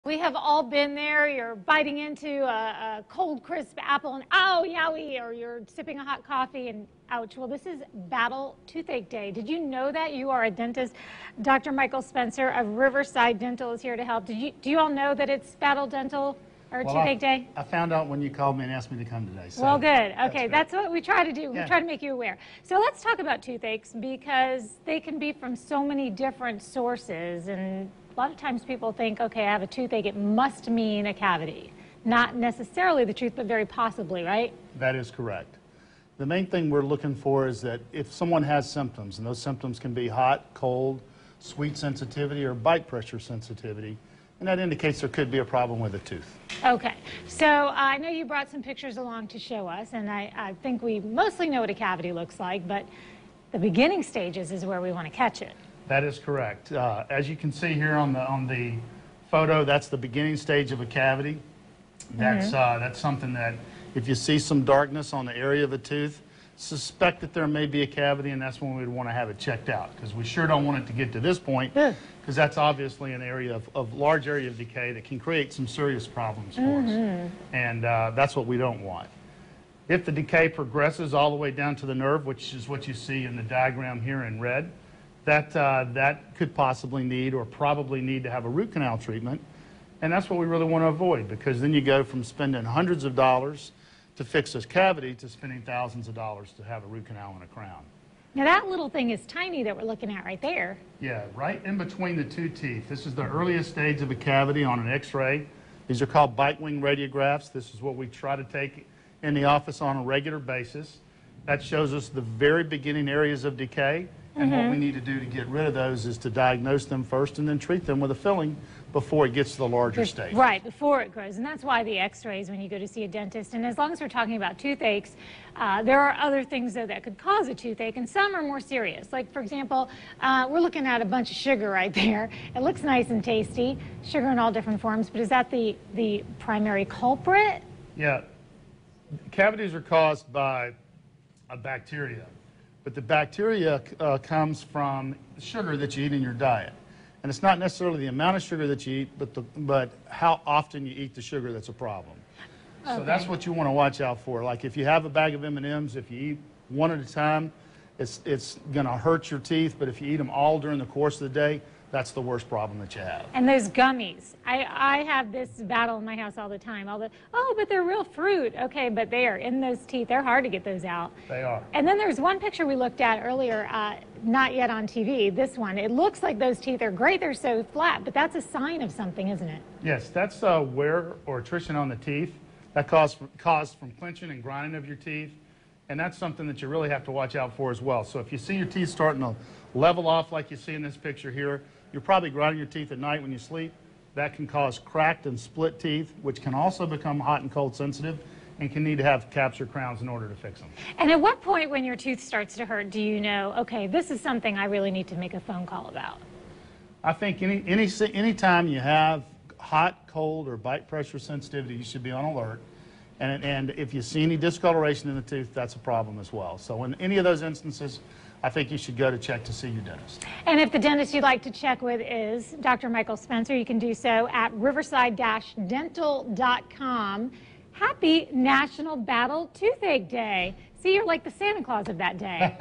We have all been there. You're biting into a cold, crisp apple and ow, yowie, or you're sipping a hot coffee and ouch. Well, this is Battle Toothache Day. Did you know that? You are a dentist. Dr. Michael Spencer of Riverside Dental is here to help. Do you all know that it's Battle Dental or Toothache Day? I found out when you called me and asked me to come today. So well, good. Okay, that's what we try to do. Yeah. We try to make you aware. So let's talk about toothaches because they can be from so many different sources, and a lot of times people think, okay, I have a toothache, it must mean a cavity. Not necessarily the truth, but very possibly, right? That is correct. The main thing we're looking for is that if someone has symptoms, and those symptoms can be hot, cold, sweet sensitivity, or bite pressure sensitivity, and that indicates there could be a problem with a tooth. Okay, so I know you brought some pictures along to show us, and I think we mostly know what a cavity looks like, but the beginning stages is where we want to catch it. That is correct. As you can see here on the photo, that's the beginning stage of a cavity. That's something that if you see some darkness on the area of a tooth, suspect that there may be a cavity, and that's when we'd want to have it checked out, because we sure don't want it to get to this point, because that's obviously an area of large area of decay that can create some serious problems for us, and that's what we don't want. If the decay progresses all the way down to the nerve, which is what you see in the diagram here in red, that could possibly need or probably need to have a root canal treatment, and that's what we really want to avoid, because then you go from spending hundreds of dollars to fix this cavity to spending thousands of dollars to have a root canal and a crown. Now that little thing is tiny that we're looking at right there. Yeah, right in between the two teeth. This is the earliest stage of a cavity on an x-ray. These are called bite wing radiographs. This is what we try to take in the office on a regular basis. That shows us the very beginning areas of decay. And what we need to do to get rid of those is to diagnose them first and then treat them with a filling before it gets to the larger stage. Right, before it grows. And that's why the x-rays when you go to see a dentist. And as long as we're talking about toothaches, there are other things though that could cause a toothache, and some are more serious. Like, for example, we're looking at a bunch of sugar right there. It looks nice and tasty, sugar in all different forms, but is that the primary culprit? Yeah, cavities are caused by a bacteria. But the bacteria comes from sugar that you eat in your diet. And it's not necessarily the amount of sugar that you eat, but how often you eat the sugar that's a problem. Okay. So that's what you want to watch out for. Like if you have a bag of M&Ms, if you eat one at a time, it's going to hurt your teeth. But if you eat them all during the course of the day, that's the worst problem that you have. And those gummies. I have this battle in my house all the time. Oh, but they're real fruit. Okay, but they are in those teeth. They're hard to get those out. They are. And then there's one picture we looked at earlier, not yet on TV, this one. It looks like those teeth are great. They're so flat, but that's a sign of something, isn't it? Yes, that's wear or attrition on the teeth. That caused from clenching and grinding of your teeth. And that's something that you really have to watch out for as well. So if you see your teeth starting to level off like you see in this picture here, you're probably grinding your teeth at night when you sleep. That can cause cracked and split teeth, which can also become hot and cold sensitive and can need to have caps or crowns in order to fix them. And at what point when your tooth starts to hurt do you know, okay, this is something I really need to make a phone call about? I think any time you have hot, cold, or bite pressure sensitivity, you should be on alert. And if you see any discoloration in the tooth, that's a problem as well. So in any of those instances, I think you should go to check to see your dentist. And if the dentist you'd like to check with is Dr. Michael Spencer, you can do so at riverside-dental.com. Happy National Battle Toothache Day. See, you're like the Santa Claus of that day.